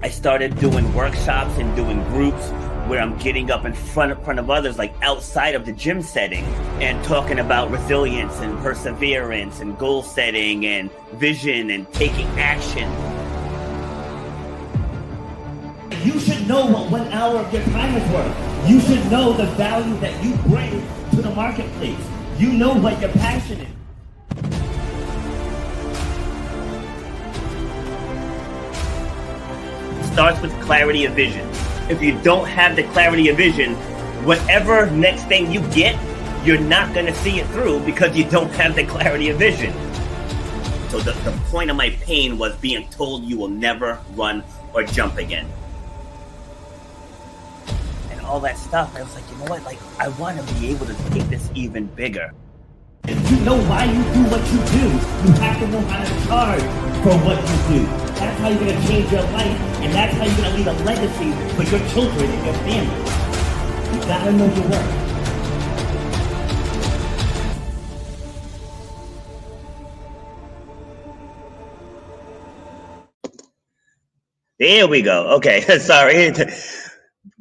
I started doing workshops and doing groups where I'm getting up in front of others, like outside of the gym setting, and talking about resilience and perseverance and goal setting and vision and taking action. You should know what 1 hour of your time is worth. You should know the value that you bring to the marketplace. You know what your passion is. Starts with clarity of vision. If you don't have the clarity of vision, whatever next thing you get, you're not going to see it through because you don't have the clarity of vision. So the point of my pain was being told you will never run or jump again. And all that stuff, I was like, you know what? Like, I want to be able to take this even bigger. If you know why you do what you do, you have to know how to charge for what you do. That's how you're going to change your life, and that's how you're going to leave a legacy for your children and your family. You got to know your worth. There we go. Okay, sorry.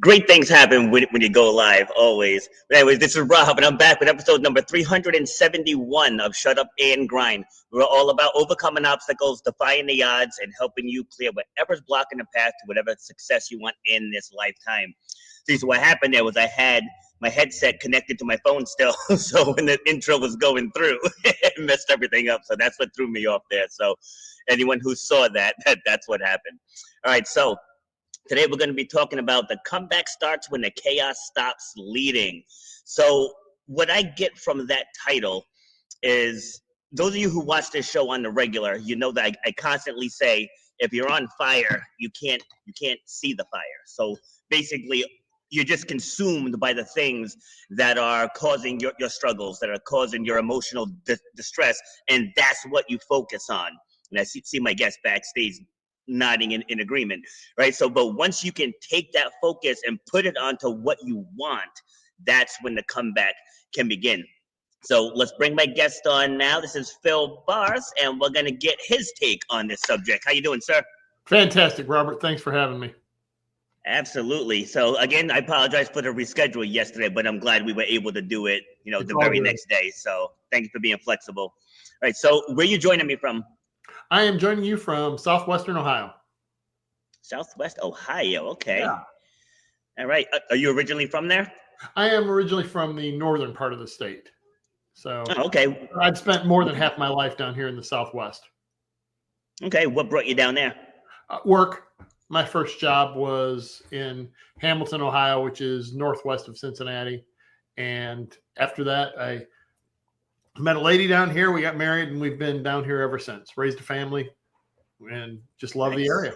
Great things happen when you go live, always. But anyways, this is Rob, and I'm back with episode number 371 of Shut Up and Grind. We're all about overcoming obstacles, defying the odds, and helping you clear whatever's blocking the path to whatever success you want in this lifetime. See, so what happened there was I had my headset connected to my phone still, so when the intro was going through, it messed everything up. So that's what threw me off there. So anyone who saw that's what happened. All right, so today we're going to be talking about the comeback starts when the chaos stops leading. So what I get from that title is, those of you who watch this show on the regular, you know that I constantly say, if you're on fire, you can't see the fire. So basically, you're just consumed by the things that are causing your struggles, that are causing your emotional distress, and that's what you focus on. And I see my guest backstage nodding in agreement, right? So, but once you can take that focus and put it onto what you want, that's when the comeback can begin. So let's bring my guest on now. This is Phil Barth, and we're going to get his take on this subject. How you doing, sir? Fantastic, Robert. Thanks for having me. Absolutely. So again, I apologize for the reschedule yesterday, but I'm glad we were able to do it, It's the all very good. next day. So thank you for being flexible. All right. So where are you joining me from? I am joining you from southwestern Ohio. Southwest Ohio. Okay. Yeah. All right. Are you originally from there? I am originally from the northern part of the state. So Okay. I've spent more than half my life down here in the Southwest. Okay. What brought you down there? Work. My first job was in Hamilton, Ohio, which is northwest of Cincinnati. And after that, I met a lady down here. We got married, and we've been down here ever since. Raised a family, and just love the area.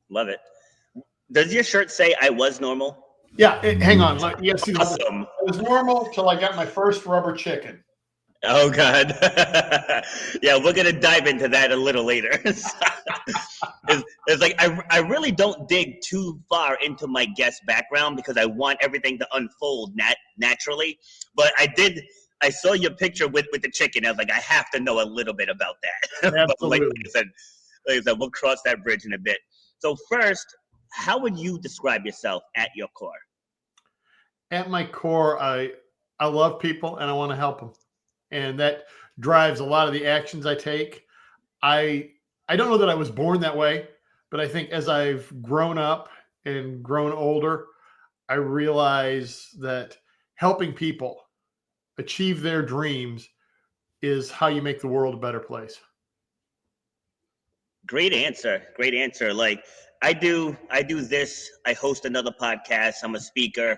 Love it. Does your shirt say "I was normal"? Yeah. Hang on. You see, Awesome. it was normal till I got my first rubber chicken. Oh God. Yeah, we're gonna dive into that a little later. It's like I really don't dig too far into my guest background because I want everything to unfold naturally. But I saw your picture with the chicken. I was like, I have to know a little bit about that. But like I said, we'll cross that bridge in a bit. So first, how would you describe yourself at your core? At my core, I love people and I want to help them. And that drives a lot of the actions I take. I don't know that I was born that way, but I think as I've grown up and grown older, I realize that helping people achieve their dreams is how you make the world a better place. Great answer. Great answer. Like I do this. I host another podcast. I'm a speaker,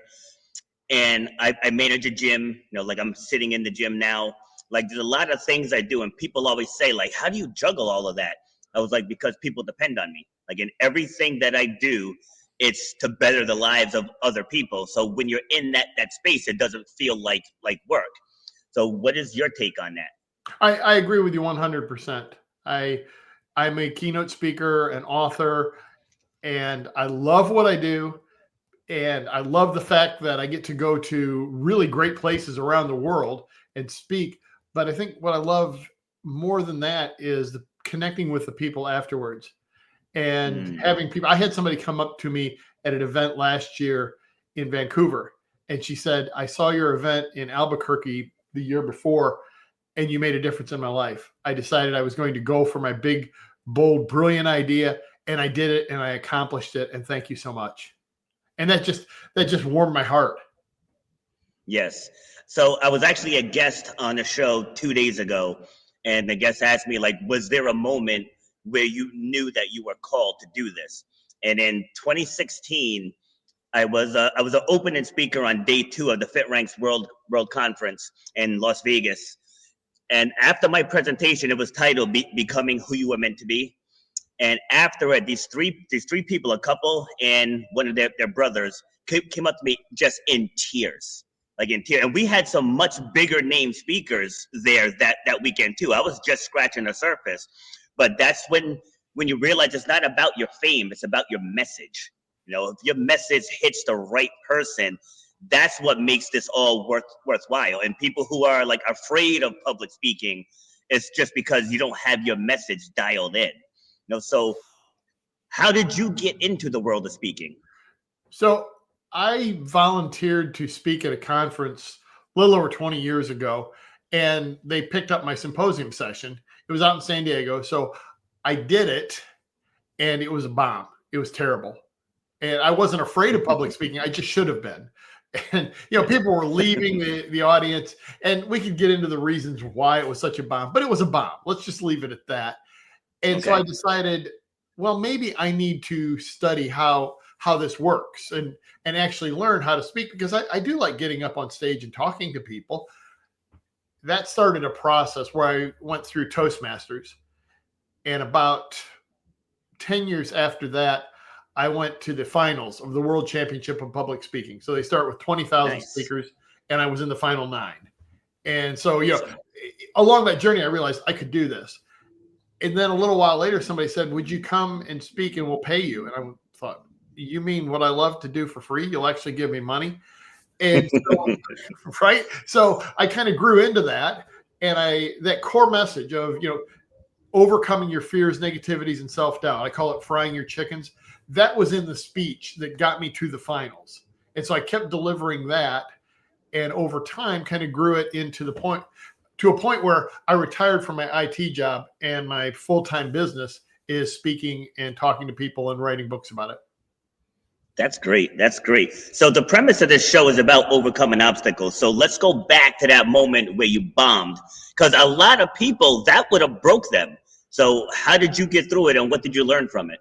and I manage a gym. Like I'm sitting in the gym now. Like there's a lot of things I do, and people always say, like, how do you juggle all of that? I was like, because people depend on me. Like in everything that I do, it's to better the lives of other people. So when you're in that space, it doesn't feel like work. So what is your take on that? I agree with you 100%. I'm a keynote speaker, an author, and I love what I do. And I love the fact that I get to go to really great places around the world and speak. But I think what I love more than that is the connecting with the people afterwards and Mm. having people. I had somebody come up to me at an event last year in Vancouver, and she said, I saw your event in Albuquerque the year before, and you made a difference in my life. I decided I was going to go for my big, bold, brilliant idea, and I did it, and I accomplished it, and thank you so much. And that just warmed my heart. Yes. So I was actually a guest on a show 2 days ago, and the guest asked me, like, was there a moment where you knew that you were called to do this? And in 2016, I was an opening speaker on day 2 of the Fit Ranks World Conference in Las Vegas. And after my presentation, it was titled "Becoming Who You Were Meant to Be." And after it, these three people, a couple and one of their brothers, came up to me just in tears, like in tears. And we had some much bigger name speakers there that weekend too. I was just scratching the surface, but that's when you realize it's not about your fame; it's about your message. You know, if your message hits the right person, that's what makes this all worthwhile. And people who are like afraid of public speaking, it's just because you don't have your message dialed in. You know, so how did you get into the world of speaking? So I volunteered to speak at a conference a little over 20 years ago, and they picked up my symposium session. It was out in San Diego. So I did it, and it was a bomb. It was terrible. And I wasn't afraid of public speaking. I just should have been. And, people were leaving the audience, and we could get into the reasons why it was such a bomb, but it was a bomb. Let's just leave it at that. And so I decided, well, maybe I need to study how this works and actually learn how to speak, because I do like getting up on stage and talking to people. That started a process where I went through Toastmasters. And about 10 years after that, I went to the finals of the World Championship of Public Speaking. So they start with 20,000 speakers, and I was in the final 9. And so, along that journey, I realized I could do this. And then a little while later, somebody said, would you come and speak and we'll pay you? And I thought, you mean what I love to do for free? You'll actually give me money? And so, right? So I kind of grew into that. And that core message of, overcoming your fears, negativities, and self-doubt. I call it frying your chickens. That was in the speech that got me to the finals. And so I kept delivering that. And over time, kind of grew it to a point where I retired from my IT job, and my full-time business is speaking and talking to people and writing books about it. That's great. That's great. So the premise of this show is about overcoming obstacles. So let's go back to that moment where you bombed, because a lot of people, that would have broke them. So how did you get through it, and what did you learn from it?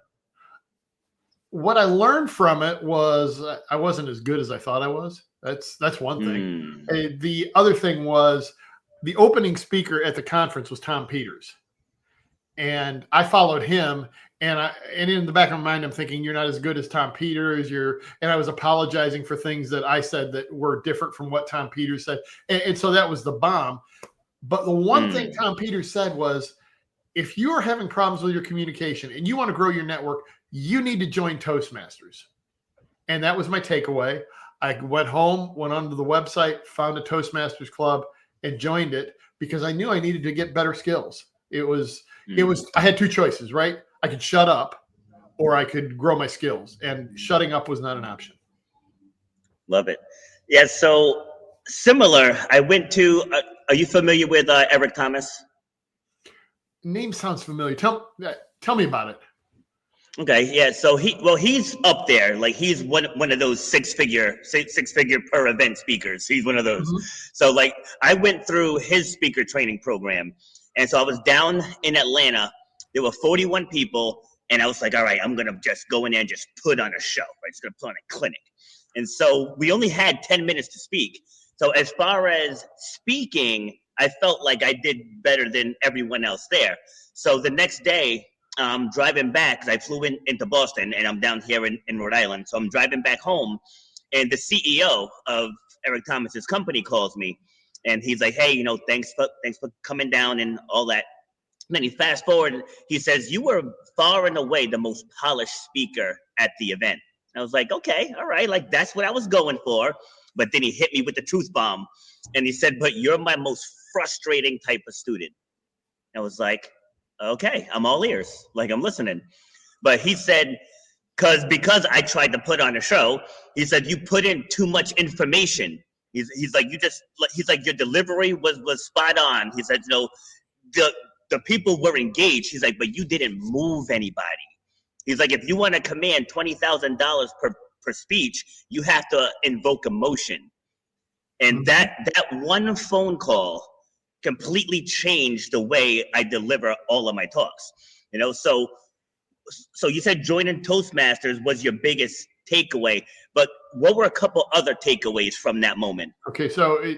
What I learned from it was I wasn't as good as I thought I was. That's one thing. The other thing was the opening speaker at the conference was Tom Peters. And I followed him, and in the back of my mind, I'm thinking, you're not as good as Tom Peters. And I was apologizing for things that I said that were different from what Tom Peters said. And so that was the bomb. But the one thing Tom Peters said was, if you are having problems with your communication and you want to grow your network, you need to join Toastmasters. And that was my takeaway. I went home, went onto the website, found a Toastmasters club, and joined it, because I knew I needed to get better skills. I had 2 choices, right? I could shut up, or I could grow my skills, and shutting up was not an option. Love it. Yeah. So similar, I went to, are you familiar with Eric Thomas? Name sounds familiar. Tell me about it. Okay, yeah. So he's up there. Like, he's one of those six figure per event speakers. He's one of those. Mm-hmm. So like, I went through his speaker training program, and so I was down in Atlanta. There were 41 people, and I was like, all right, I'm gonna just go in there and just put on a show. Right, just gonna put on a clinic. And so we only had 10 minutes to speak. So as far as speaking, I felt like I did better than everyone else there. So the next day, driving back, because I flew into Boston, and I'm down here in Rhode Island. So I'm driving back home, and the CEO of Eric Thomas's company calls me, and he's like, hey, thanks for coming down and all that. And then he fast forward, he says, you were far and away the most polished speaker at the event. I was like, okay, all right, like, that's what I was going for. But then he hit me with the truth bomb, and he said, but you're my most frustrating type of student. I was like, okay, I'm all ears. Like, I'm listening. But he said, because I tried to put on a show, he said, you put in too much information. He's like, he's like, your delivery was spot on. He said, the people were engaged. He's like, but you didn't move anybody. He's like, if you want to command $20,000 per speech, you have to invoke emotion. And that one phone call completely changed the way I deliver all of my talks. So you said joining Toastmasters was your biggest takeaway, but what were a couple other takeaways from that moment? Okay, so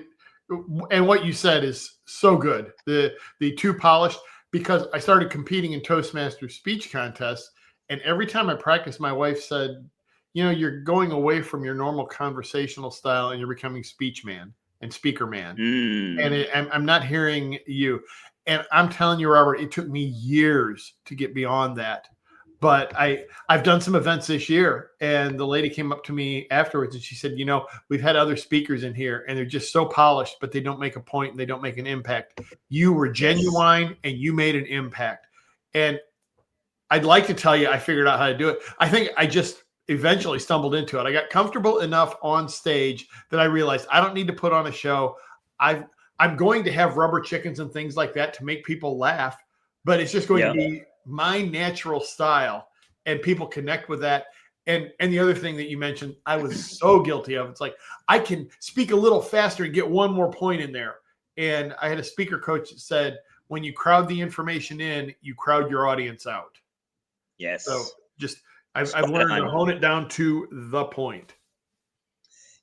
and what you said is so good. The too polished, because I started competing in Toastmasters speech contests, and every time I practiced, my wife said, you're going away from your normal conversational style and you're becoming speech man and speaker man. And I'm not hearing you. And I'm telling you, Robert, it took me years to get beyond that. But I've done some events this year, and the lady came up to me afterwards and she said, we've had other speakers in here and they're just so polished, but they don't make a point and they don't make an impact. You were genuine and you made an impact. And I'd like to tell you I figured out how to do it. I think I just eventually stumbled into it. I got comfortable enough on stage that I realized I don't need to put on a show. I'm going to have rubber chickens and things like that to make people laugh, but it's just going to be my natural style, and people connect with that. And the other thing that you mentioned, I was so guilty of. It's like, I can speak a little faster and get one more point in there. And I had a speaker coach that said, when you crowd the information in, you crowd your audience out. Yes. So I've learned to hone it down to the point.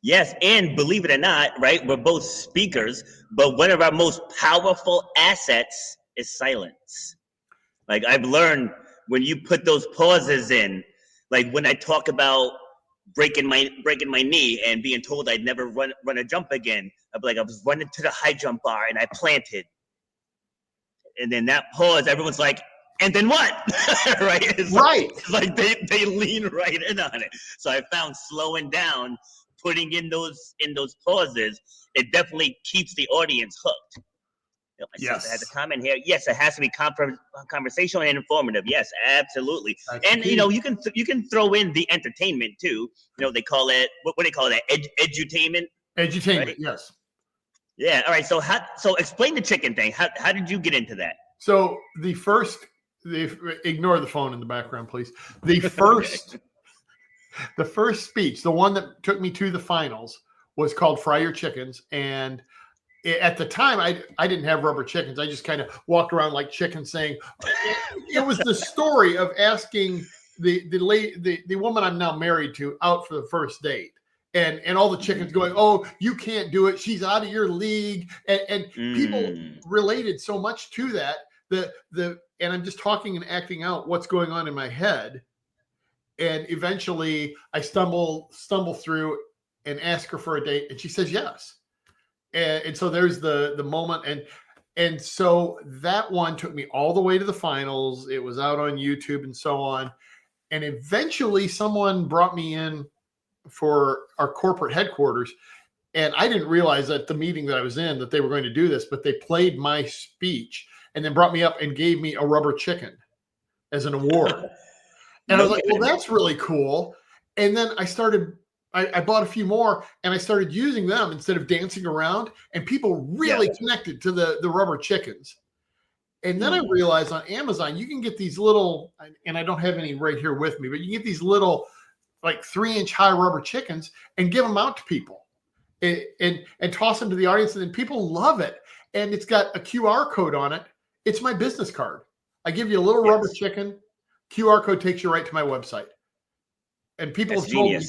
Yes, and believe it or not, right, we're both speakers, but one of our most powerful assets is silence. Like, I've learned when you put those pauses in, like when I talk about breaking my knee and being told I'd never run a jump again, I'd be like, I was running to the high jump bar and I planted. And then that pause, everyone's like, and then what? Right? It's like they lean right in on it. So I found slowing down, putting in those pauses, it definitely keeps the audience hooked. My sister has a comment here. Yes, it has to be conversational and informative. Yes, absolutely. That's and you can throw in the entertainment too. They call it what do they call that? Edutainment. Edutainment. Right? Yes. Yeah. All right. So explain the chicken thing. How did you get into that? So ignore the phone in the background, please. The first speech, the one that took me to the finals, was called Fry Your Chickens. And at the time, I didn't have rubber chickens. I just kind of walked around like chickens saying, it was the story of asking the woman I'm now married to out for the first date. And all the chickens going, oh, you can't do it. She's out of your league. And people related so much to that. And I'm just talking and acting out what's going on in my head. And eventually I stumble through and ask her for a date. And she says yes. And so there's the moment. And so that one took me all the way to the finals. It was out on YouTube and so on. And eventually someone brought me in for our corporate headquarters. And I didn't realize at the meeting that I was in that they were going to do this, but they played my speech and then brought me up and gave me a rubber chicken as an award. And I was like, well, that's really cool. And then I bought a few more and I started using them instead of dancing around, and people really connected to the rubber chickens. And then I realized on Amazon, you can get these little, and I don't have any right here with me, but you can get these little like 3-inch high rubber chickens and give them out to people and toss them to the audience. And then people love it. And it's got a QR code on it. It's my business card. I give you a little rubber chicken. QR code takes you right to my website. And people have told me,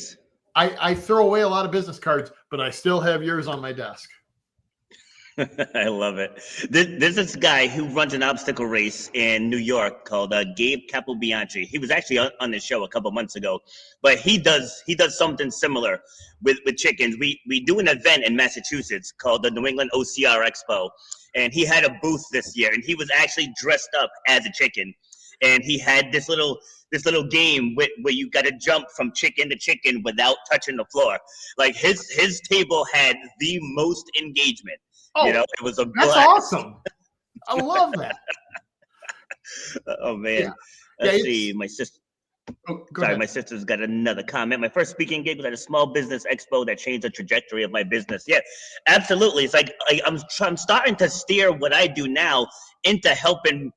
I throw away a lot of business cards, but I still have yours on my desk. I love it. There's this guy who runs an obstacle race in New York called Gabe Capobianchi. He was actually on the show a couple months ago, but he does something similar with chickens. We do an event in Massachusetts called the New England OCR Expo, and he had a booth this year, and he was actually dressed up as a chicken, and he had this little game where you got to jump from chicken to chicken without touching the floor. Like his table had the most engagement. Oh, it was a that's blast. awesome. I love that. Oh man. Yeah. Let's see. My sister. Go Sorry, ahead. my sister's got another comment. My first speaking gig was at a small business expo that changed the trajectory of my business. Yeah, absolutely. It's like I'm starting to steer what I do now into helping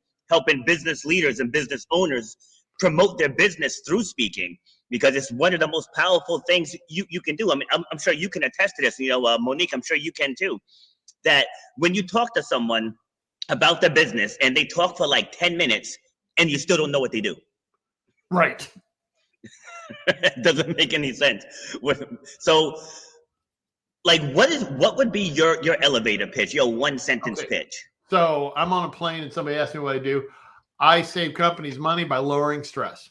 business leaders and business owners promote their business through speaking, because it's one of the most powerful things you can do. I mean, I'm sure you can attest to this. Monique, I'm sure you can too. That when you talk to someone about their business and they talk for like 10 minutes and you still don't know what they do. Right. It doesn't make any sense. So, like, what would be your elevator pitch, your one sentence pitch? So I'm on a plane and somebody asks me what I do. I save companies money by lowering stress.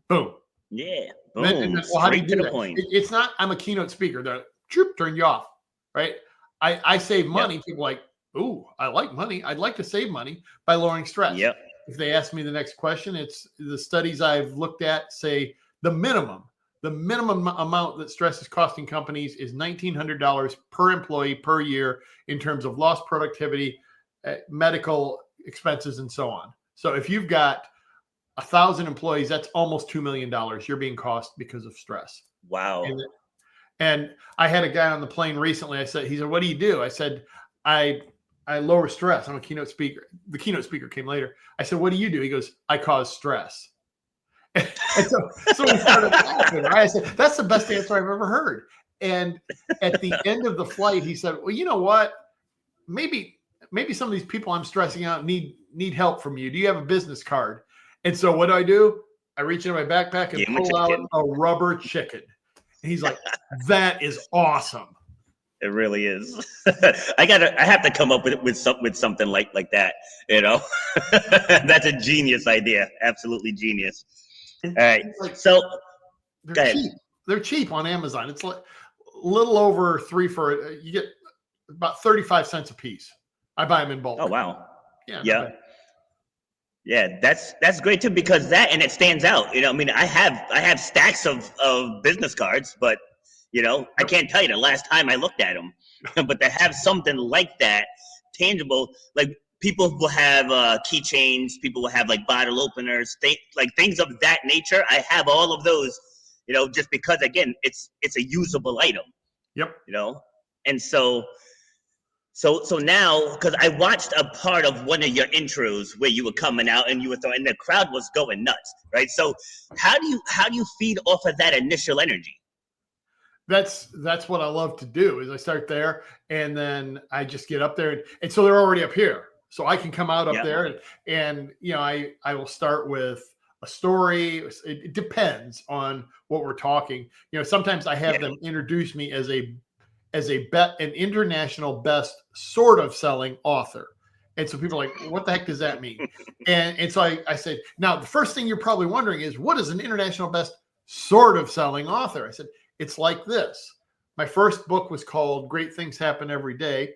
Boom. Yeah. Boom. Then, well, how do you do that? Point. It's not, I'm a keynote speaker. The troop turned you off, right? I save money. Yep. People are like, ooh, I like money. I'd like to save money by lowering stress. Yep. If they ask me the next question, it's the studies I've looked at say the minimum amount that stress is costing companies is $1,900 per employee per year in terms of lost productivity, medical expenses, and so on. So if you've got 1,000 employees, that's almost $2 million you're being cost because of stress. Wow. And I had a guy on the plane recently. He said, what do you do? I said, I lower stress. I'm a keynote speaker. The keynote speaker came later. I said, what do you do? He goes, I cause stress. And so we started laughing. Right? I said, that's the best answer I've ever heard. And at the end of the flight, he said, well, you know what? Maybe some of these people I'm stressing out need help from you. Do you have a business card? And so what do? I reach into my backpack and pull out a rubber chicken. And he's like, that is awesome. It really is. I have to come up with something like that. That's a genius idea. Absolutely genius. All right. So they're cheap on Amazon. It's like a little over $3 you get about 35 cents a piece. I buy them in bulk. Oh, wow. Yeah. Yeah, that's great too, because it stands out. I mean, I have stacks of business cards, but I can't tell you the last time I looked at them. But to have something like that, tangible, like people will have keychains, people will have like bottle openers, things of that nature. I have all of those, just because again, it's a usable item. Yep. And so now, because I watched a part of one of your intros where you were coming out and you were throwing, the crowd was going nuts, right? So how do you feed off of that initial energy? That's what I love to do. Is I start there and then I just get up there and so they're already up here, so I can come out up there and I will start with a story. It depends on what we're talking. Sometimes I have them introduce me as an international best sort of selling author. And so people are like, what the heck does that mean? and so I said, now the first thing you're probably wondering is, what is an international best sort of selling author? I said, it's like this. My first book was called Great Things Happen Every Day.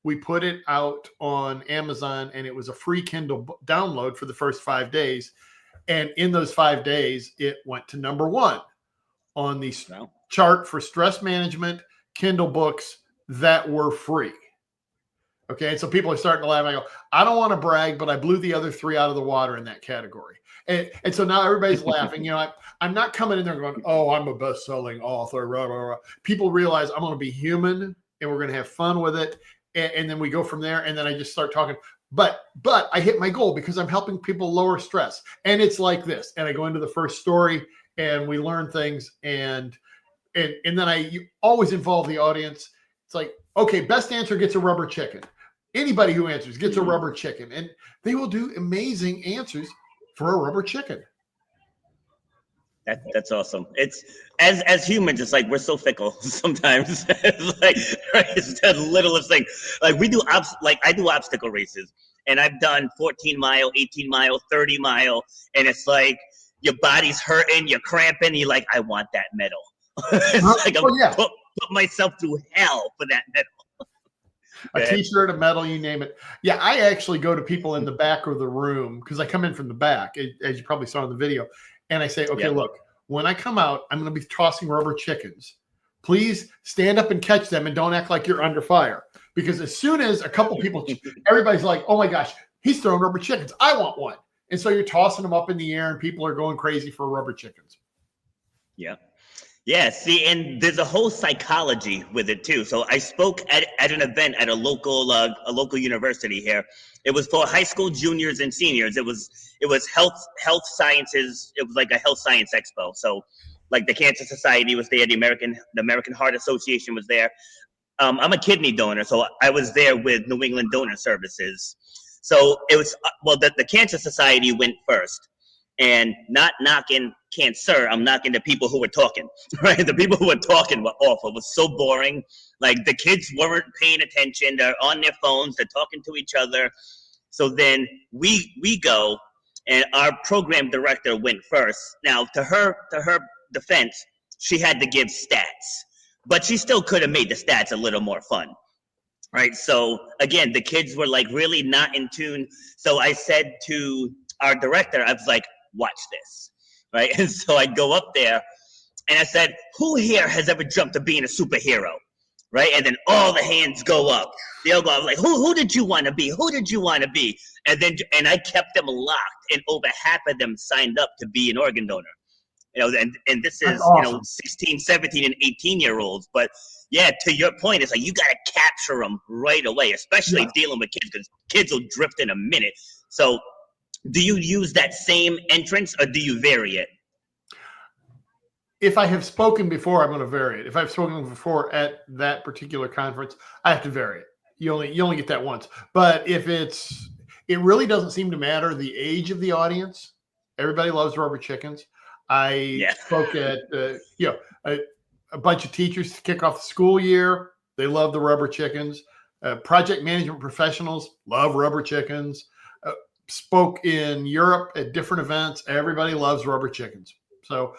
We put it out on Amazon and it was a free Kindle download for the first 5 days. And in those 5 days, it went to number 1 on the chart for stress management Kindle books that were free. Okay. And so people are starting to laugh. I go, I don't want to brag, but I blew the other 3 out of the water in that category. And so now everybody's laughing. I'm not coming in there going, oh, I'm a best-selling author. Rah, rah, rah. People realize I'm going to be human and we're going to have fun with it. And then we go from there. And then I just start talking. But I hit my goal because I'm helping people lower stress. And it's like this. And I go into the first story and we learn things. And then you always involve the audience. It's like, okay, best answer gets a rubber chicken. Anybody who answers gets a rubber chicken. And they will do amazing answers for a rubber chicken. That's awesome. It's as humans, it's like we're so fickle sometimes. It's the littlest thing. Like I do obstacle races, and I've done 14-mile, 18-mile, 30-mile, and it's like your body's hurting, you're cramping, you're like, I want that medal. It's like I'm put myself through hell for that medal. A t-shirt, a medal, you name it. Yeah, I actually go to people in the back of the room because I come in from the back, as you probably saw in the video. And I say, okay, look, when I come out, I'm going to be tossing rubber chickens. Please stand up and catch them and don't act like you're under fire. Because as soon as a couple people, everybody's like, oh my gosh, He's throwing rubber chickens. I want one. And so you're tossing them up in the air and people are going crazy for rubber chickens. Yeah. Yeah, see, and there's a whole psychology with it too. So I spoke at an event at a local university here. It was for high school juniors and seniors. It was health sciences. It was like a health science expo. So like the Cancer Society was there, the American Heart Association was there. I'm a kidney donor, so I was there with New England Donor Services. So it was the Cancer Society went first. And not knocking cancer, I'm knocking the people who were talking, right? The people who were talking were awful. It was so boring. Like the kids weren't paying attention. They're on their phones. They're talking to each other. So then we go, and our program director went first. Now, to her defense, she had to give stats, but she still could have made the stats a little more fun. Right. So again, the kids were like really not in tune. So I said to our director, I was like, watch this, right? And so I go up there and I said, who here has ever dreamt of being a superhero, right? And then all the hands go up. They'll go, I'm like, who did you want to be? Who did you want to be? And I kept them locked, and over half of them signed up to be an organ donor. And this is, awesome. 16, 17, and 18-year-olds. But yeah, to your point, it's like you got to capture them right away, especially dealing with kids, because kids will drift in a minute. So do you use that same entrance, or do you vary it? If I have spoken before, I'm going to vary it. If I've spoken before at that particular conference, I have to vary it. You only get that once. But if it really doesn't seem to matter the age of the audience. Everybody loves rubber chickens. I spoke at a bunch of teachers to kick off the school year. They love the rubber chickens. Project management professionals love rubber chickens. Spoke in Europe at different events. Everybody loves rubber chickens. So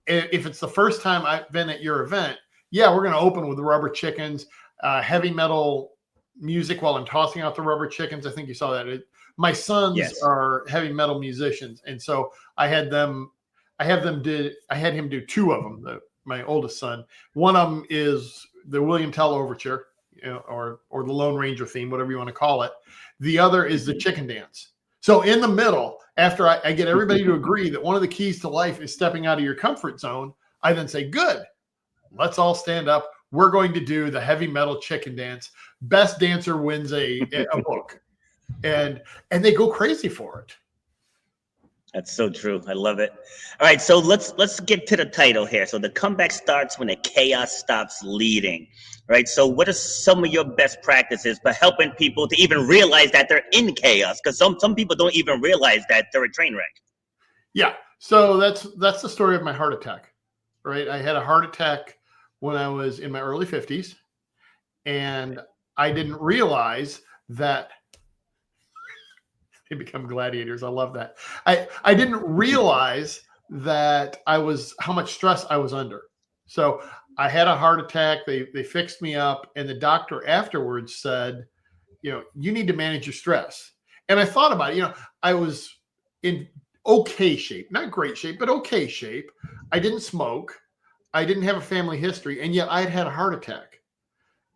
if it's the first time I've been at your event, we're going to open with the rubber chickens, heavy metal music while I'm tossing out the rubber chickens. I think you saw that. My sons are heavy metal musicians. And so I had him do two of them. My oldest son, one of them is the William Tell Overture, or the Lone Ranger theme, whatever you want to call it. The other is the chicken dance. So in the middle, after I get everybody to agree that one of the keys to life is stepping out of your comfort zone, I then say, good, let's all stand up. We're going to do the heavy metal chicken dance. Best dancer wins a book. And they go crazy for it. That's so true. I love it. All right, so let's get to the title here. So the comeback starts when the chaos stops leading, right? So what are some of your best practices for helping people to even realize that they're in chaos? Because some people don't even realize that they're a train wreck. Yeah. So that's the story of my heart attack, right? I had a heart attack when I was in my early 50s, and I didn't realize that. They become gladiators. I love that. I didn't realize that how much stress I was under. So I had a heart attack. They fixed me up, and the doctor afterwards said, you need to manage your stress. And I thought about it. I was in okay shape, not great shape, but okay shape. I didn't smoke. I didn't have a family history, and yet I had a heart attack.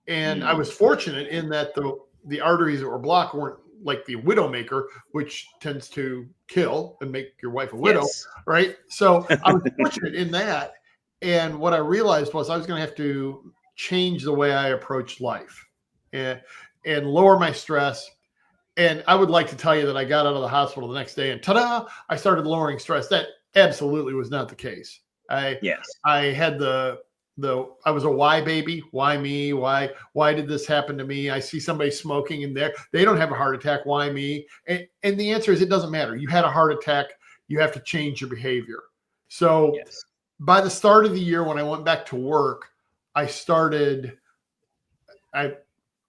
And I was fortunate in that the arteries that were blocked weren't like the widowmaker, which tends to kill and make your wife a widow, right? So I was fortunate in that. And what I realized was I was going to have to change the way I approached life and lower my stress. And I would like to tell you that I got out of the hospital the next day and ta-da, I started lowering stress. That absolutely was not the case. I had I was a why baby. Why me? Why did this happen to me? I see somebody smoking and they don't have a heart attack. Why me? And the answer is it doesn't matter. You had a heart attack. You have to change your behavior. So by the start of the year, when I went back to work, I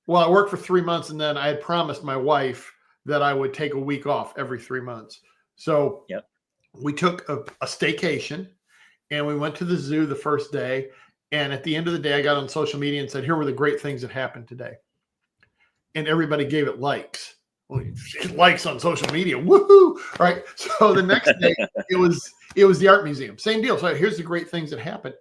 worked for 3 months, and then I had promised my wife that I would take a week off every 3 months. So we took a staycation, and we went to the zoo the first day. And at the end of the day, I got on social media and said, here were the great things that happened today. And everybody gave it likes. Well, likes on social media. Woohoo. Right. So the next day it was the art museum. Same deal. So here's the great things that happened.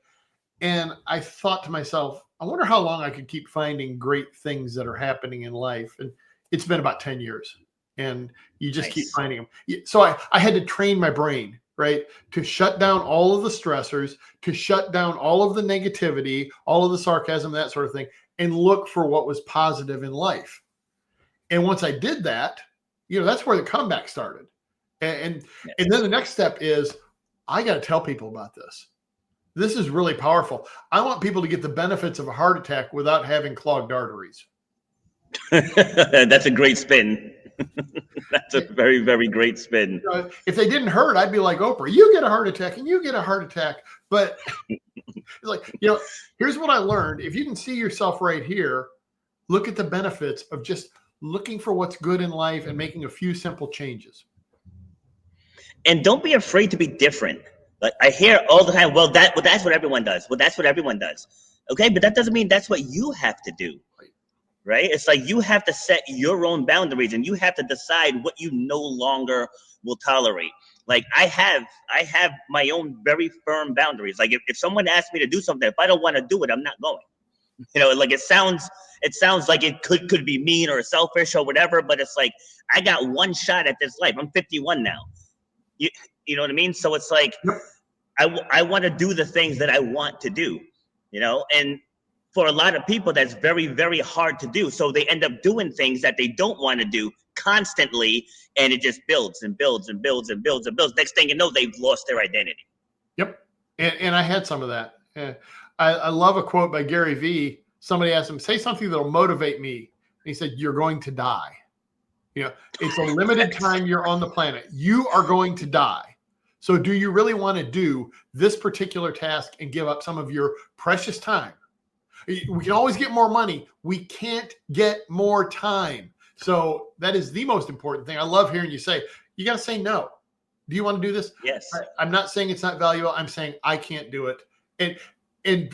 And I thought to myself, I wonder how long I could keep finding great things that are happening in life. And it's been about 10 years. and you just keep Nice. finding them. So I had to train my brain, right, to shut down all of the stressors, to shut down all of the negativity, all of the sarcasm, that sort of thing, and look for what was positive in life. And once I did that, that's where the comeback started. And then the next step is I got to tell people about this. This is really powerful. I want people to get the benefits of a heart attack without having clogged arteries. That's a great spin. That's a very, very great spin. If they didn't hurt, I'd be like Oprah, you get a heart attack and you get a heart attack. But it's like, here's what I learned. If you can see yourself right here, look at the benefits of just looking for what's good in life and making a few simple changes. And don't be afraid to be different. Like I hear all the time, well, that's what everyone does. Well, that's what everyone does. Okay, but that doesn't mean that's what you have to do. Right? It's like you have to set your own boundaries and you have to decide what you no longer will tolerate. Like I have my own very firm boundaries. Like if someone asks me to do something, if I don't want to do it, I'm not going. Like it sounds like it could be mean or selfish or whatever, but it's like I got one shot at this life. I'm 51 now. You know what I mean? So it's like I want to do the things that I want to do, and for a lot of people, that's very, very hard to do. So they end up doing things that they don't want to do constantly, and it just builds and builds and builds and builds and builds. Next thing you know, they've lost their identity. Yep. And I had some of that. I love a quote by Gary Vee. Somebody asked him, say something that'll motivate me. And he said, you're going to die. It's a limited time you're on the planet. You are going to die. So do you really want to do this particular task and give up some of your precious time? We can always get more money. We can't get more time. So that is the most important thing. I love hearing you say, you got to say no. Do you want to do this? Yes. I'm not saying it's not valuable. I'm saying I can't do it. And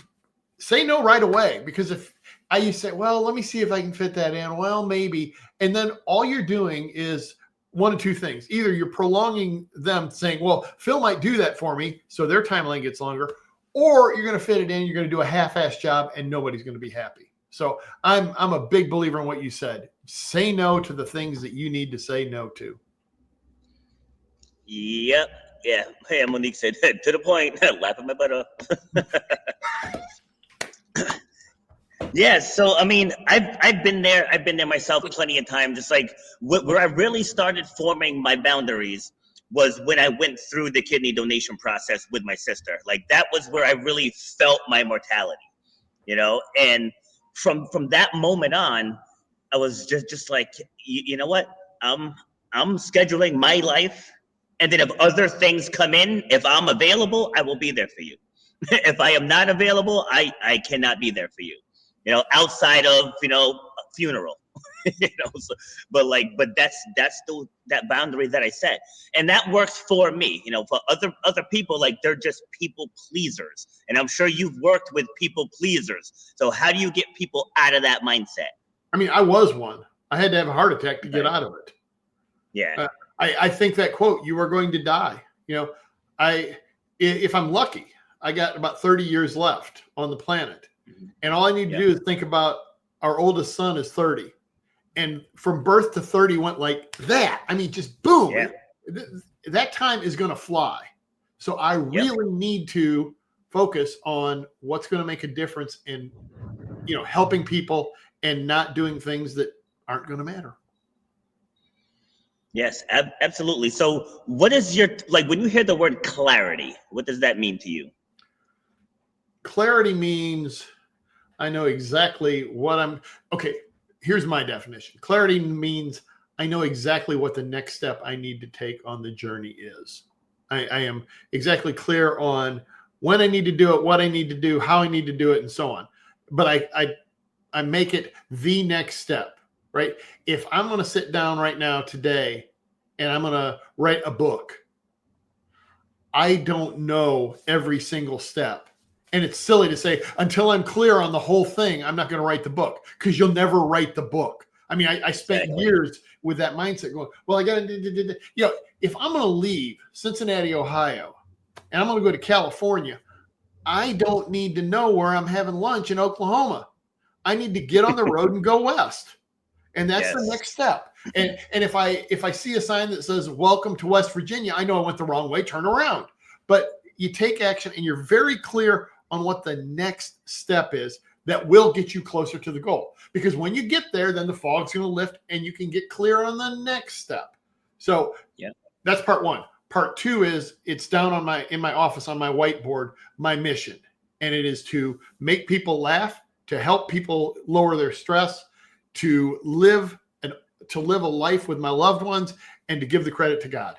say no right away, because if you say, well, let me see if I can fit that in. Well, maybe. And then all you're doing is one of two things. Either you're prolonging them saying, well, Phil might do that for me, so their timeline gets longer, or you're going to fit it in. You're going to do a half-ass job and nobody's going to be happy. So I'm a big believer in what you said. Say no to the things that you need to say no to. Yep. Yeah. Hey, Monique said, to the point, laughing my butt off. Yeah. So, I mean, I've been there. I've been there myself plenty of times. Just like where I really started forming my boundaries was when I went through the kidney donation process with my sister. Like that was where I really felt my mortality, and from that moment on, I was just like, you know what? I'm scheduling my life. And then if other things come in, if I'm available, I will be there for you. If I am not available, I cannot be there for you, outside of, a funeral. So, but that's that boundary that I set, and that works for me. For other people, like they're just people pleasers, and I'm sure you've worked with people pleasers. So how do you get people out of that mindset? I mean, I was one. I had to have a heart attack to get out of it. Yeah, I think that quote, "You are going to die." If I'm lucky, I got about 30 years left on the planet, and all I need to do is think about our oldest son is 30. And from birth to 30 went like that. I mean, just boom. Yeah. That time is going to fly. So I really need to focus on what's going to make a difference in, helping people and not doing things that aren't going to matter. Yes, absolutely. So what is when you hear the word clarity, what does that mean to you? Clarity means I know exactly okay. Here's my definition. Clarity means I know exactly what the next step I need to take on the journey is. I am exactly clear on when I need to do it, what I need to do, how I need to do it, and so on. But I make it the next step, right? If I'm going to sit down right now today and I'm going to write a book, I don't know every single step. And it's silly to say, until I'm clear on the whole thing, I'm not going to write the book, because you'll never write the book. I mean, I spent years with that mindset going, well, I got to, if I'm going to leave Cincinnati, Ohio, and I'm going to go to California, I don't need to know where I'm having lunch in Oklahoma. I need to get on the road and go west. And that's the next step. And if I see a sign that says "Welcome to West Virginia," I know I went the wrong way. Turn around. But you take action, and you're very clear on what the next step is that will get you closer to the goal. Because when you get there, then the fog's going to lift, and you can get clear on the next step. So that's part one. Part two is it's down on in my office on my whiteboard, my mission. And it is to make people laugh, to help people lower their stress, to live a life with my loved ones, and to give the credit to God.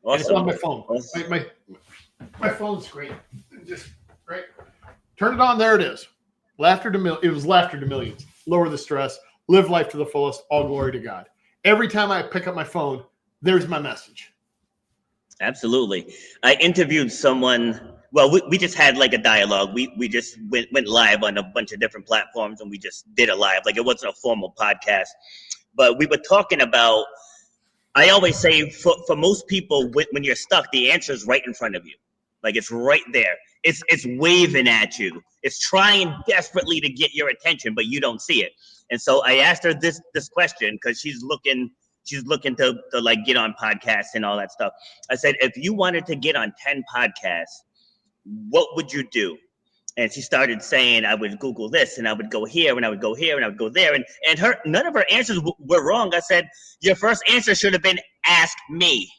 Awesome. And it's on my phone. Awesome. My phone's great. Just great. Turn it on. There it is. It was laughter to millions. Lower the stress. Live life to the fullest. All glory to God. Every time I pick up my phone, there's my message. Absolutely. I interviewed someone. Well, we just had like a dialogue. We just went live on a bunch of different platforms, and we just did a live. Like, it wasn't a formal podcast, but we were talking about, I always say for most people, when you're stuck, the answer is right in front of you. Like, it's right there. It's waving at you. It's trying desperately to get your attention, but you don't see it. And so I asked her this question, because she's looking to like get on podcasts and all that stuff. I said, if you wanted to get on 10 podcasts, what would you do? And she started saying, I would Google this, and I would go here, and I would go here, and I would go there. And none of her answers were wrong. I said, your first answer should have been, ask me.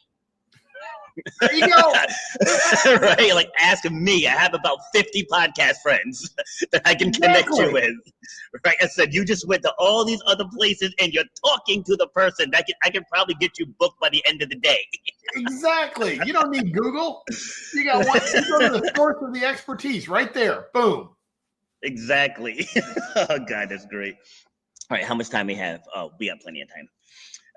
There you go. Right? Like, ask me. I have about 50 podcast friends that I can connect you with. Right? I said, you just went to all these other places, and you're talking to the person that I can probably get you booked by the end of the day. Exactly. You don't need Google. You got one. You go to the source of the expertise right there. Boom. Exactly. Oh, God, that's great. All right, how much time we have? Oh, we have plenty of time.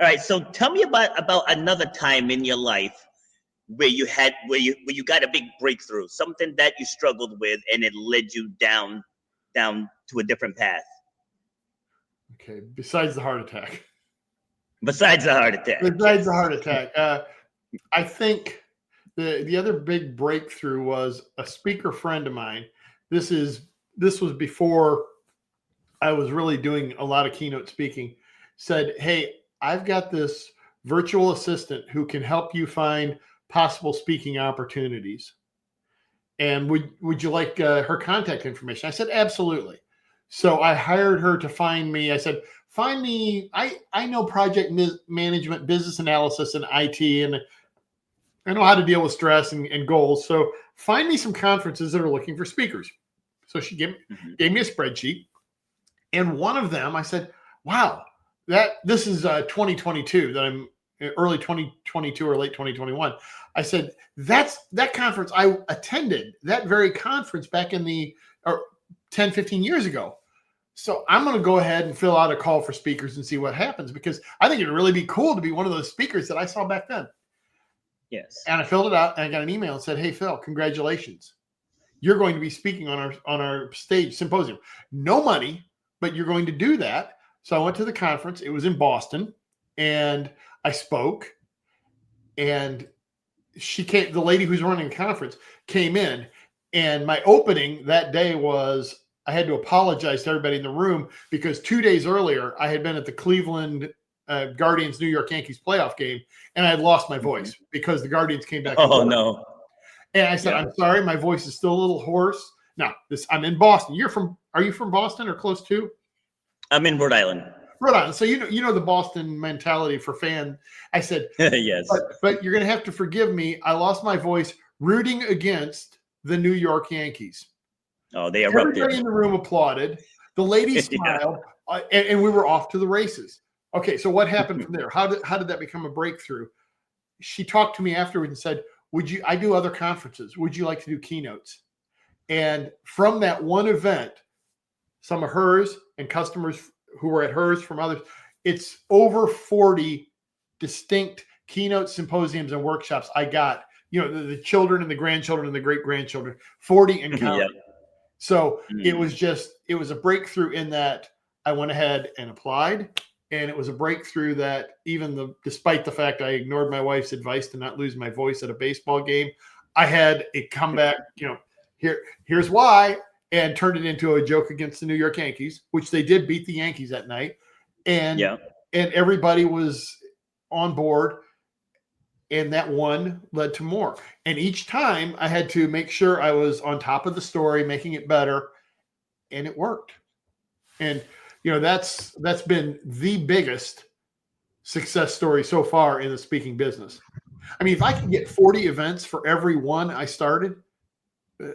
All right, so tell me about another time in your life where you got a big breakthrough, something that you struggled with, and it led you down to a different path. Okay, besides the heart attack. Besides the heart attack. Besides the heart attack. I think the other big breakthrough was a speaker friend of mine. This was before I was really doing a lot of keynote speaking. Said, hey, I've got this virtual assistant who can help you find possible speaking opportunities. And would you like her contact information? I said, absolutely. So I hired her to find me. I said, find me. I know project management, business analysis, and IT, and I know how to deal with stress and goals. So find me some conferences that are looking for speakers. So she gave me a spreadsheet. And one of them, I said, wow, this is 2022 that I'm early 2022 or late 2021. I said, that conference I attended, that very conference back in 10, 15 years ago. So I'm going to go ahead and fill out a call for speakers and see what happens, because I think it'd really be cool to be one of those speakers that I saw back then. Yes. And I filled it out, and I got an email and said, hey, Phil, congratulations. You're going to be speaking on our stage symposium. No money, but you're going to do that. So I went to the conference. It was in Boston, and I spoke, and the lady who's running the conference came in, and my opening that day was, I had to apologize to everybody in the room because 2 days earlier I had been at the Cleveland Guardians New York Yankees playoff game, and I had lost my voice because the Guardians came back. Oh, no. And I said, I'm sorry, my voice is still a little hoarse. Now, I'm in Boston. Are you from Boston or close to? I'm in Rhode Island. Rhode Island. So you know the Boston mentality for fan. I said, yes. But you're going to have to forgive me. I lost my voice rooting against the New York Yankees. Oh, they erupted. Everybody in the room applauded. The lady smiled, and we were off to the races. Okay, so what happened from there? How did that become a breakthrough? She talked to me afterwards and said, I do other conferences. Would you like to do keynotes? And from that one event, some of hers and customers who were at hers from others, it's over 40 distinct keynote symposiums and workshops I got, the children and the grandchildren and the great-grandchildren, 40 and counting. Yep. So it was a breakthrough in that I went ahead and applied. And it was a breakthrough that despite the fact I ignored my wife's advice to not lose my voice at a baseball game, I had a comeback, here's why, and turned it into a joke against the New York Yankees, which they did beat the Yankees that night. And and everybody was on board. And that one led to more. And each time I had to make sure I was on top of the story, making it better, and it worked. And that's been the biggest success story so far in the speaking business. I mean, if I could get 40 events for every one I started,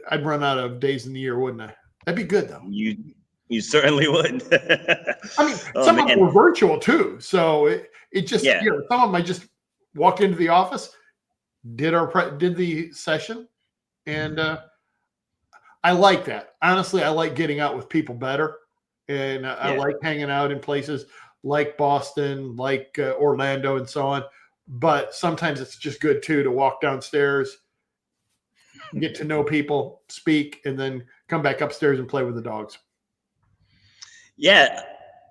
I'd run out of days in the year, wouldn't I? That'd be good, though. You certainly would. I mean, some of them were virtual too, so it just Yeah. Some of them I just walked into the office, did the session, and I like that. Honestly, I like getting out with people better, and I like hanging out in places like Boston, like Orlando, and so on. But sometimes it's just good too to walk downstairs, get to know people, speak, and then come back upstairs and play with the dogs. Yeah.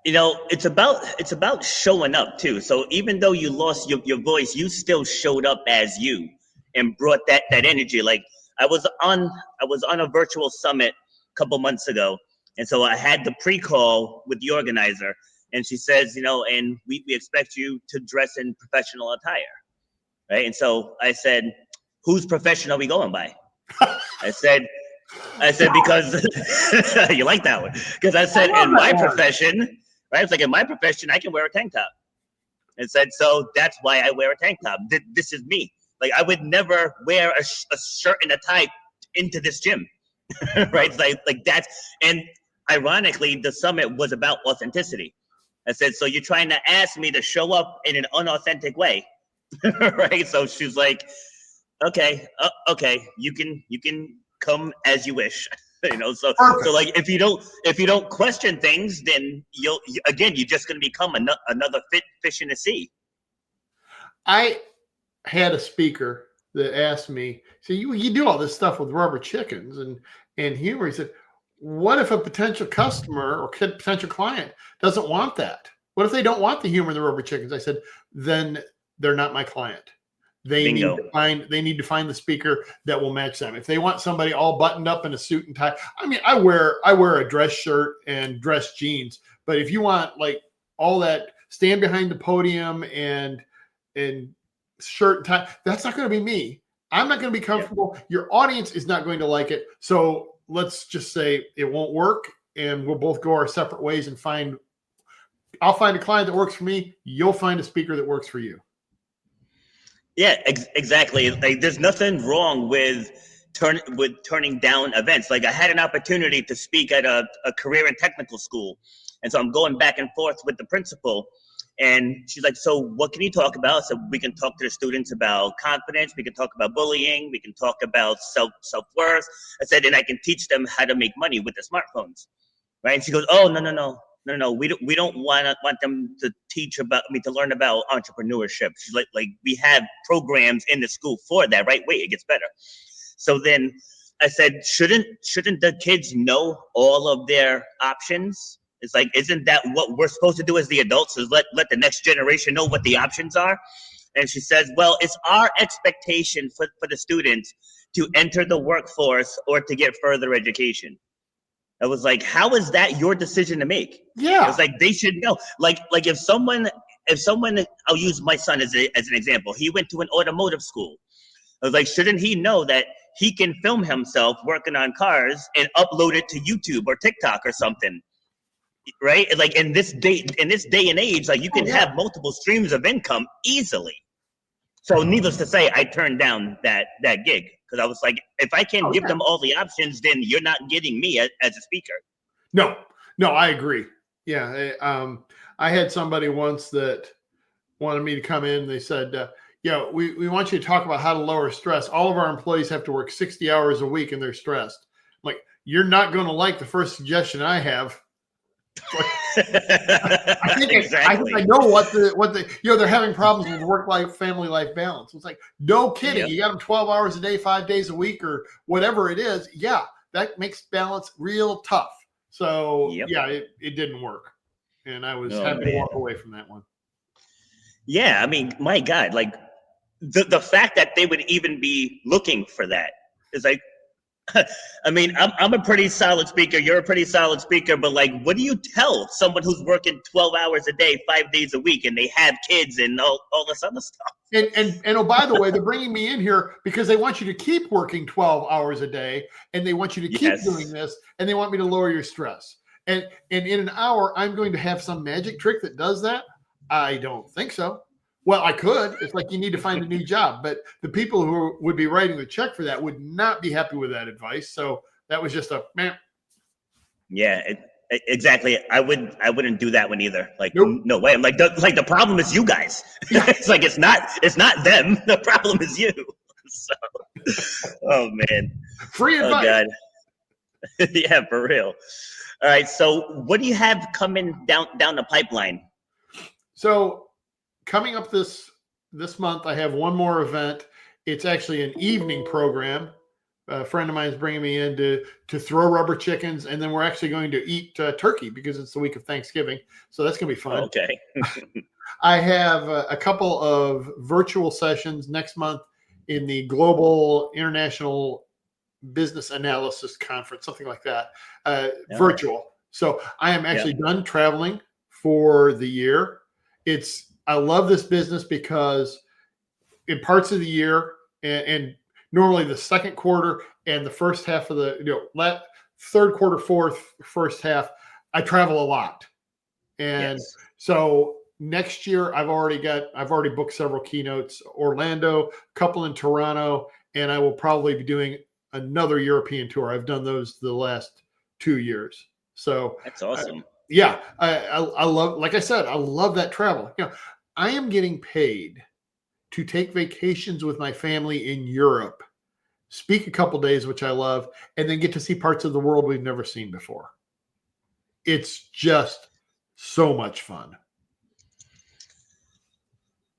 It's about showing up too. So even though you lost your voice, you still showed up as you and brought that energy. Like I was on a virtual summit a couple months ago. And so I had the pre-call with the organizer, and she says, and we expect you to dress in professional attire. Right. And so I said, whose profession are we going by? I said, because you like that one. Because I said, in my profession, right? It's like in my profession, I can wear a tank top. And said, so that's why I wear a tank top. This is me. Like I would never wear a shirt and a tie into this gym, right? Like that's, and ironically, the summit was about authenticity. I said, so you're trying to ask me to show up in an unauthentic way, right? So she's like, okay, you can come as you wish. So like if you don't question things, then you're just going to become another fish in the sea. I had a speaker that asked me, so you do all this stuff with rubber chickens and humor. He said, what if a potential customer or potential client doesn't want that? What if they don't want the humor in the rubber chickens? I said, then they're not my client. They need to find the speaker that will match them. If they want somebody all buttoned up in a suit and tie, I mean, I wear a dress shirt and dress jeans, but if you want like all that, stand behind the podium and shirt and tie, that's not going to be me. I'm not going to be comfortable. Yeah. Your audience is not going to like it. So let's just say it won't work, and we'll both go our separate ways and I'll find a client that works for me. You'll find a speaker that works for you. Yeah, exactly. Like, there's nothing wrong with turning down events. Like, I had an opportunity to speak at a career and technical school, and so I'm going back and forth with the principal, and she's like, "So, what can you talk about?" So we can talk to the students about confidence. We can talk about bullying. We can talk about self-worth. I said, and I can teach them how to make money with the smartphones, right? And she goes, "Oh, no. We don't want them to to learn about entrepreneurship." She's like we have programs in the school for that, right? Wait, it gets better. So then I said, shouldn't the kids know all of their options? It's like, isn't that what we're supposed to do as the adults, is let the next generation know what the options are? And she says, well, it's our expectation for the students to enter the workforce or to get further education. I was like, how is that your decision to make? Yeah. It's like, they should know. Like if someone, I'll use my son as an example. He went to an automotive school. I was like, shouldn't he know that he can film himself working on cars and upload it to YouTube or TikTok or something? Right? Like in this day and age, like you can have multiple streams of income easily. So needless to say, I turned down that gig. Because I was like, if I can't give them all the options, then you're not getting me as a speaker. No, I agree. Yeah. I had somebody once that wanted me to come in. They said, we want you to talk about how to lower stress. All of our employees have to work 60 hours a week and they're stressed. I'm like, you're not going to like the first suggestion I have. I think I know what they're having problems with work-life, family life balance. It's like, no kidding. Yep. You got them 12 hours a day, 5 days a week, or whatever it is. Yeah, that makes balance real tough. So it didn't work, and I was happy to walk away from that one. Yeah, I mean, my God, like the fact that they would even be looking for that is like, I mean, I'm a pretty solid speaker. You're a pretty solid speaker, but like, what do you tell someone who's working 12 hours a day, 5 days a week, and they have kids and all this other stuff? And oh, by the way, they're bringing me in here because they want you to keep working 12 hours a day, and they want you to keep doing this, and they want me to lower your stress. And in an hour, I'm going to have some magic trick that does that? I don't think so. Well, I could. It's like you need to find a new job, but the people who would be writing the check for that would not be happy with that advice. So that was just a man. Yeah, exactly. I wouldn't do that one either. Like, Nope. no way. I'm like, the problem is you guys. Yeah. It's like it's not them. The problem is you. So, oh man, Free advice. Oh god. Yeah, for real. All right. So, what do you have coming down the pipeline? So coming up this month, I have one more event. It's actually an evening program. A friend of mine is bringing me in to throw rubber chickens, and then we're actually going to eat turkey because it's the week of Thanksgiving. So that's going to be fun. Okay. I have a couple of virtual sessions next month in the Global International Business Analysis Conference, something like that, virtual. So I am actually done traveling for the year. I love this business because in parts of the year and normally the second quarter and the first half of the third quarter, first half, I travel a lot. And so next year I've already booked several keynotes, Orlando, a couple in Toronto, and I will probably be doing another European tour. I've done those the last 2 years. So that's awesome. Yeah, I love, like I said, I love that travel. I am getting paid to take vacations with my family in Europe, speak a couple days, which I love, and then get to see parts of the world we've never seen before. It's just so much fun.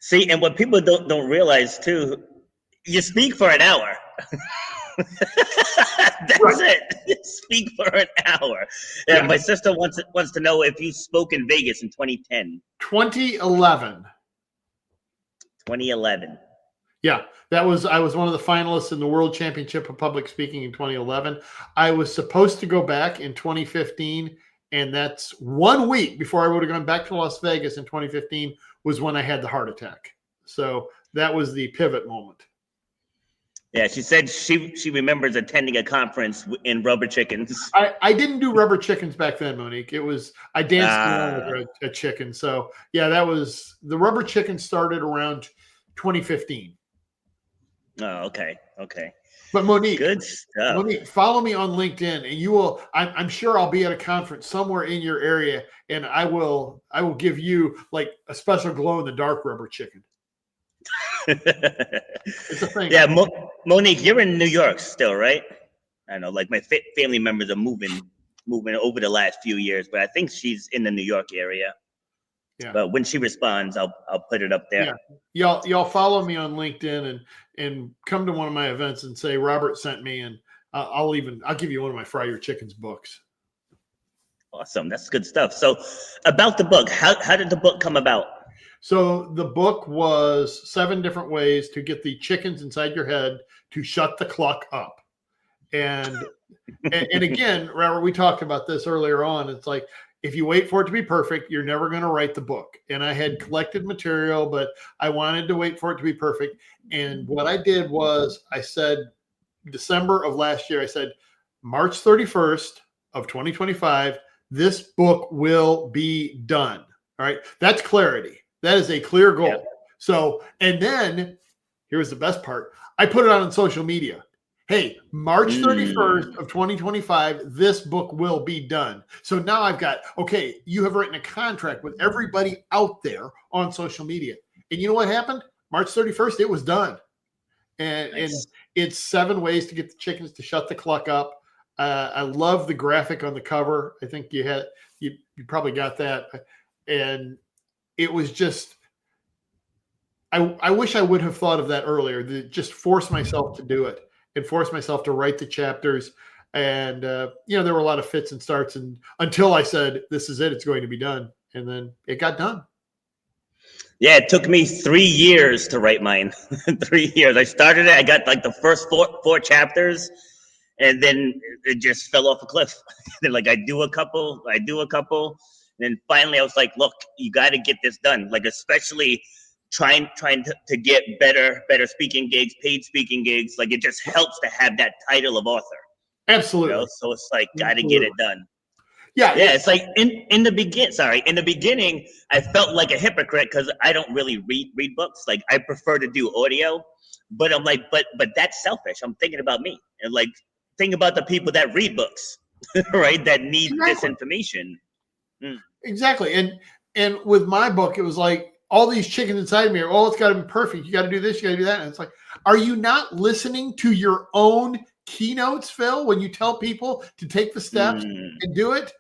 See, and what people don't realize too, you speak for an hour. That's it. You speak for an hour. Yeah, my sister wants to know if you spoke in Vegas in 2010. 2011. 2011. Yeah, I was one of the finalists in the World Championship of Public Speaking in 2011. I was supposed to go back in 2015, and that's 1 week before I would have gone back to Las Vegas in 2015 was when I had the heart attack. So that was the pivot moment. Yeah, she said she remembers attending a conference in rubber chickens. I didn't do rubber chickens back then, Monique. I danced around with a chicken. So yeah, that was the rubber chicken started around 2015. Oh, okay. But Monique, good stuff. Monique, follow me on LinkedIn, and you will. I'm sure I'll be at a conference somewhere in your area, and I will give you like a special glow in the dark rubber chicken. It's a thing. Yeah, Monique, you're in New York still, right? I know, like my family members are moving over the last few years, but I think she's in the New York area. Yeah. But when she responds, I'll put it up there. Yeah. Y'all follow me on LinkedIn and come to one of my events and say Robert sent me, and I'll give you one of my Fry Your Chickens books. Awesome, that's good stuff. So, about the book, how did the book come about? So the book was 7 different ways to get the chickens inside your head to shut the cluck up. And again, Robert, we talked about this earlier on. It's like, if you wait for it to be perfect, you're never going to write the book. And I had collected material, but I wanted to wait for it to be perfect. And what I did was I said, December of last year, I said, March 31st of 2025, this book will be done. All right. That's clarity. That is a clear goal. Yeah. So, and then here's the best part. I put it on social media. Hey, March 31st of 2025, this book will be done. So now I've got, okay, you have written a contract with everybody out there on social media. And you know what happened? March 31st, it was done. And it's 7 ways to get the chickens to shut the cluck up. I love the graphic on the cover. I think you probably got that. And it was just, I wish I would have thought of that earlier, to just force myself to do it and force myself to write the chapters. And, there were a lot of fits and starts, and until I said, this is it, it's going to be done. And then it got done. Yeah, it took me 3 years to write mine. 3 years. I started it. I got like the first four chapters. and then it just fell off a cliff. Then like I do a couple, and then finally I was like, look, you got to get this done. Like especially trying to get better speaking gigs, paid speaking gigs. Like it just helps to have that title of author. Absolutely. So it's like got to get it done. Yeah. It's like in the beginning, I felt like a hypocrite because I don't really read books. Like I prefer to do audio, but I'm like, but that's selfish. I'm thinking about me and like think about the people that read books, right? That need this information. Exactly. And with my book, it was like all these chickens inside me are, oh, it's got to be perfect. You got to do this, you got to do that. And it's like, are you not listening to your own keynotes, Phil, when you tell people to take the steps and do it?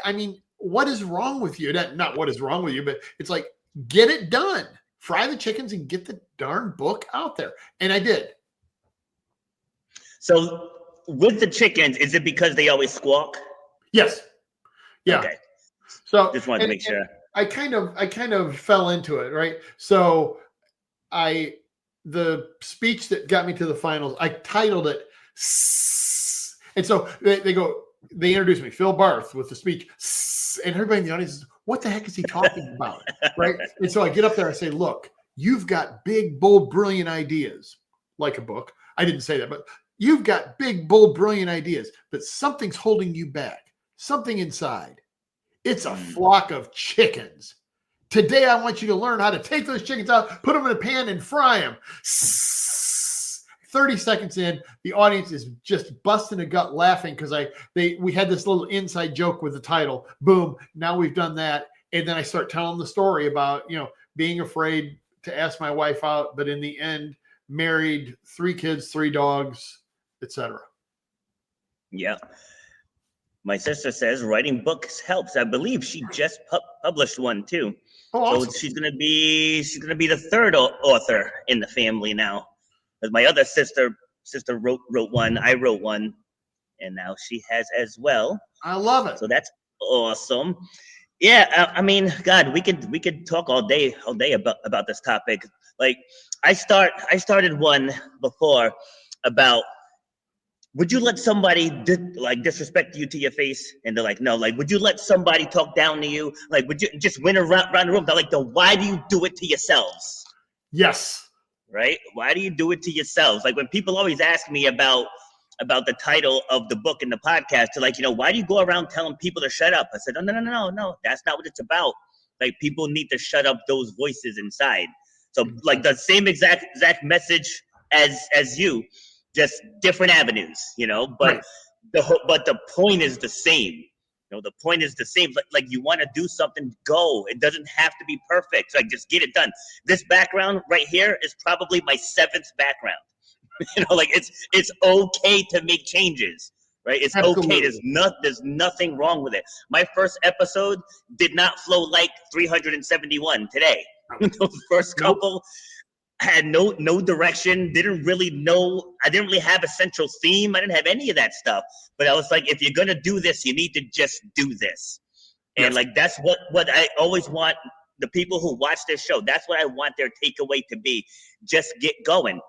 I mean, what is wrong with you? Not what is wrong with you, but it's like, get it done. Fry the chickens and get the darn book out there. And I did. So with the chickens, is it because they always squawk? Yes. Yeah. Okay. So just wanted to make sure. I kind of fell into it, right? So the speech that got me to the finals, I titled it, and so they introduced me, Phil Barth, with the speech, and everybody in the audience is, what the heck is he talking about, right? And so I get up there and say, look, you've got big, bold, brilliant ideas, like a book. I didn't say that, but you've got big, bold, brilliant ideas, but something's holding you back, something inside. It's a flock of chickens. Today, I want you to learn how to take those chickens out, put them in a pan, and fry them. 30 seconds in, the audience is just busting a gut laughing because we had this little inside joke with the title. Boom. Now we've done that. And then I start telling the story about, being afraid to ask my wife out, but in the end, married, 3 kids, 3 dogs, etc. Yeah. My sister says writing books helps. I believe she just published one too. Oh, awesome. So she's gonna be the 3rd author in the family now. Because my other sister wrote one, I wrote one, and now she has as well. I love it. So that's awesome. Yeah, I mean, God, we could talk all day about this topic. Like I started one before about, would you let somebody disrespect you to your face? And they're like, no. Like, would you let somebody talk down to you? Like, would you just win around the room? They're like, why do you do it to yourselves? Yes. Right? Why do you do it to yourselves? Like when people always ask me about the title of the book and the podcast, they're like, why do you go around telling people to shut up? I said, no. That's not what it's about. Like people need to shut up those voices inside. So like the same exact message as you. Just different avenues, but right. The point is the same. The point is the same. Like you want to do something, go. It doesn't have to be perfect. Like just get it done. This background right here is probably my 7th background. Like it's okay to make changes, right? It's Absolutely. Okay. There's nothing wrong with it. My first episode did not flow like 371 today. Those first couple. Had no direction, didn't really know. I didn't really have a central theme. I didn't have any of that stuff. But I was like, if you're going to do this, you need to just do this. And yes. Like, that's what I always want the people who watch this show. That's what I want their takeaway to be. Just get going.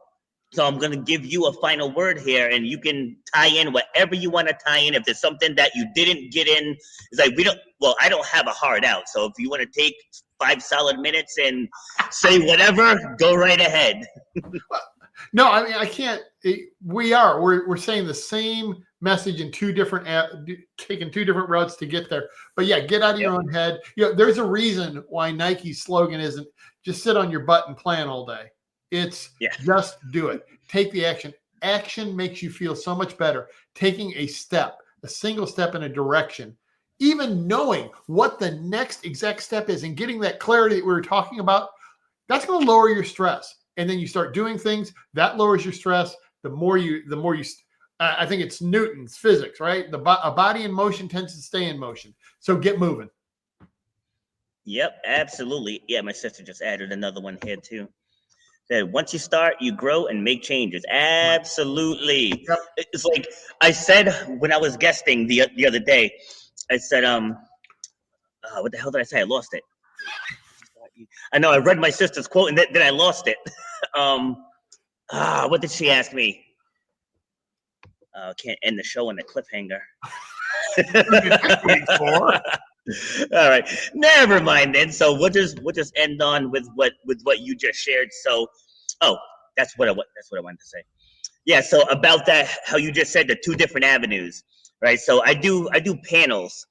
So I'm going to give you a final word here, and you can tie in whatever you want to tie in. If there's something that you didn't get in, it's like I don't have a hard out. So if you want to take 5 solid minutes and say whatever, go right ahead. No, I mean, I can't. We're saying the same message in taking 2 different routes to get there. But yeah, get out of your own head. There's a reason why Nike's slogan isn't just sit on your butt and plan all day. It's just do it. Take the action. Action makes you feel so much better. Taking a single step in a direction, even knowing what the next exact step is and getting that clarity that we were talking about, that's going to lower your stress. And then you start doing things that lowers your stress. The more you, I think it's Newton's physics, right? A body in motion tends to stay in motion. So get moving. Yep, absolutely. Yeah, my sister just added another one here too. That once you start, you grow and make changes. Absolutely. Yep. It's like I said when I was guesting the other day, I said, what the hell did I say? I lost it. I know I read my sister's quote and then I lost it. What did she ask me? Can't end the show on a cliffhanger. All right, never mind then. So we'll just end on with what you just shared. So, that's what I wanted to say. Yeah. So about that, how you just said the two different avenues, right? So I do panels,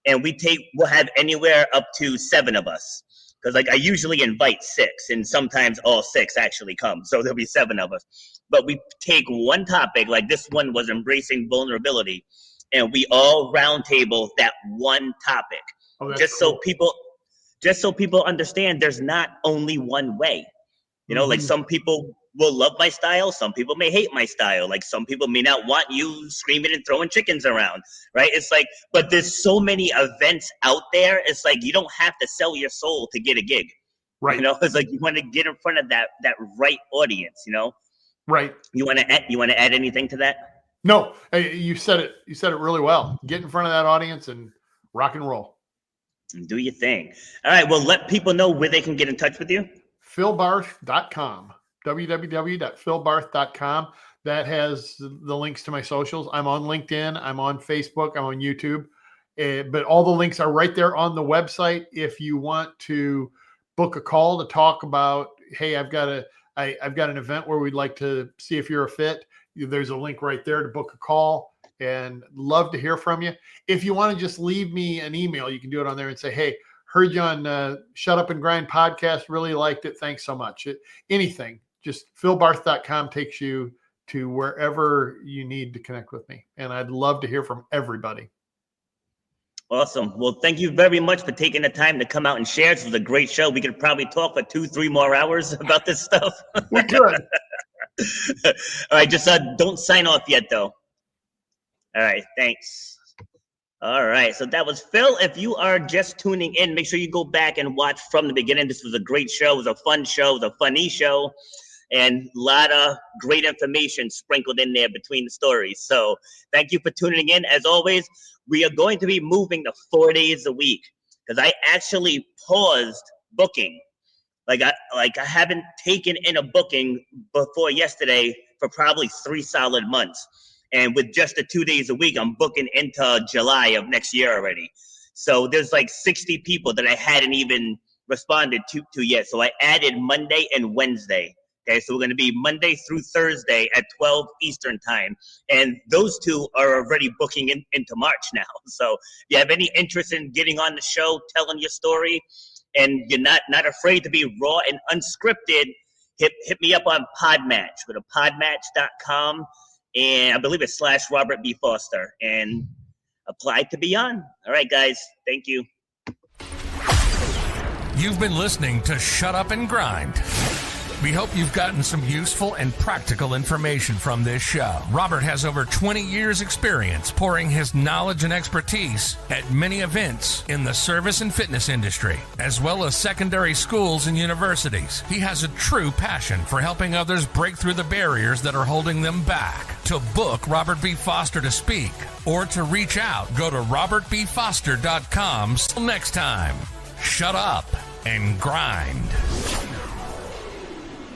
and we'll have anywhere up to 7 of us, because like I usually invite 6, and sometimes all 6 actually come. So there'll be 7 of us. But we take one topic, like this one was embracing vulnerability, and we all roundtable that one topic, just cool. so people understand there's not only one way. You know, like some people will love my style, some people may hate my style, like some people may not want you screaming and throwing chickens around, right? It's like, but there's so many events out there. It's like you don't have to sell your soul to get a gig, right? You know, it's like you want to get in front of that right audience, you know, right? You want to add anything to that? No, you said it. You said it really well. Get in front of that audience and rock and roll. And do your thing. All right. Well, let people know where they can get in touch with you. philbarth.com. www.philbarth.com. That has the links to my socials. I'm on LinkedIn. I'm on Facebook. I'm on YouTube. But all the links are right there on the website. If you want to book a call to talk about, hey, I've got an event where we'd like to see if you're a fit, there's a link right there to book a call, and love to hear from you. If you want to just leave me an email, you can do it on there and say, hey, heard you on Shut Up and Grind podcast. Really liked it. Thanks so much. Anything, just philbarth.com takes you to wherever you need to connect with me. And I'd love to hear from everybody. Awesome. Well, thank you very much for taking the time to come out and share. This was a great show. We could probably talk for 2-3 more hours about this stuff. We could. All right, just don't sign off yet, though. All right, thanks. All right, so that was Phil. If you are just tuning in, make sure you go back and watch from the beginning. This was a great show. It was a fun show. It was a funny show, and a lot of great information sprinkled in there between the stories. So thank you for tuning in. As always, we are going to be moving to 4 days a week, because I actually paused booking. Like I haven't taken in a booking before yesterday for probably 3 solid months. And with just the 2 days a week, I'm booking into July of next year already. So there's like 60 people that I hadn't even responded to yet. So I added Monday and Wednesday. Okay, so we're going to be Monday through Thursday at 12 Eastern time. And those 2 are already booking into March now. So if you have any interest in getting on the show, telling your story, and you're not afraid to be raw and unscripted, hit me up on Podmatch. Go to podmatch.com, and I believe it's /Robert B. Foster, and apply to be on. All right, guys. Thank you. You've been listening to Shut Up and Grind. We hope you've gotten some useful and practical information from this show. Robert has over 20 years experience pouring his knowledge and expertise at many events in the service and fitness industry, as well as secondary schools and universities. He has a true passion for helping others break through the barriers that are holding them back. To book Robert B. Foster to speak or to reach out, go to robertbfoster.com. Till next time, shut up and grind.